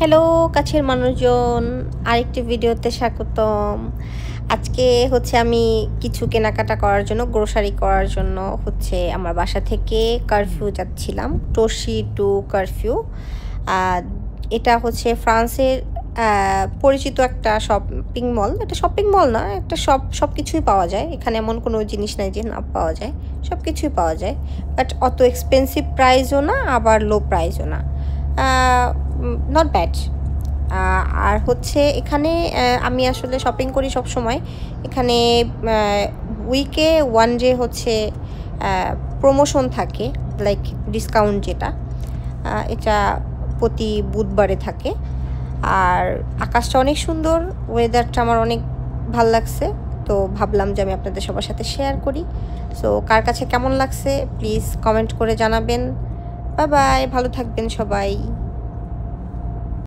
Hello কাছের মানুষজন, আরেকটি ভিডিওতে স্বাগতম। আজকে আমি কিছু কেনাকাটা করার জন্য, গ্রোসারি করার জন্য আমার বাসা থেকে কারফিউ যাচ্ছিলাম। টোশি টু কারফিউ। এটা ফ্রান্সের পরিচিত একটা শপিং মল। এটা শপিং মল না, একটা সব কিছুই পাওয়া যায় এখানে। এমন কোনো জিনিস নাই যে না পাওয়া যায়, সব কিছুই পাওয়া যায়। বাট অত এক্সপেন্সিভ প্রাইসও না, আবার লো প্রাইসও না, নট ব্যাড। আর এখানে আমি আসলে শপিং করি সব সময়। এখানে উইকে ওয়ান ডে প্রমোশন থাকে, লাইক ডিসকাউন্ট যেটা, এটা প্রতি বুধবারে থাকে। আর আকাশটা অনেক সুন্দর, ওয়েদারটা আমার অনেক ভাল লাগছে, তো ভাবলাম যে আমি আপনাদের সবার সাথে শেয়ার করি। সো কার কাছে কেমন লাগছে প্লিজ কমেন্ট করে জানাবেন। বাই বাই, ভালো থাকবেন সবাই।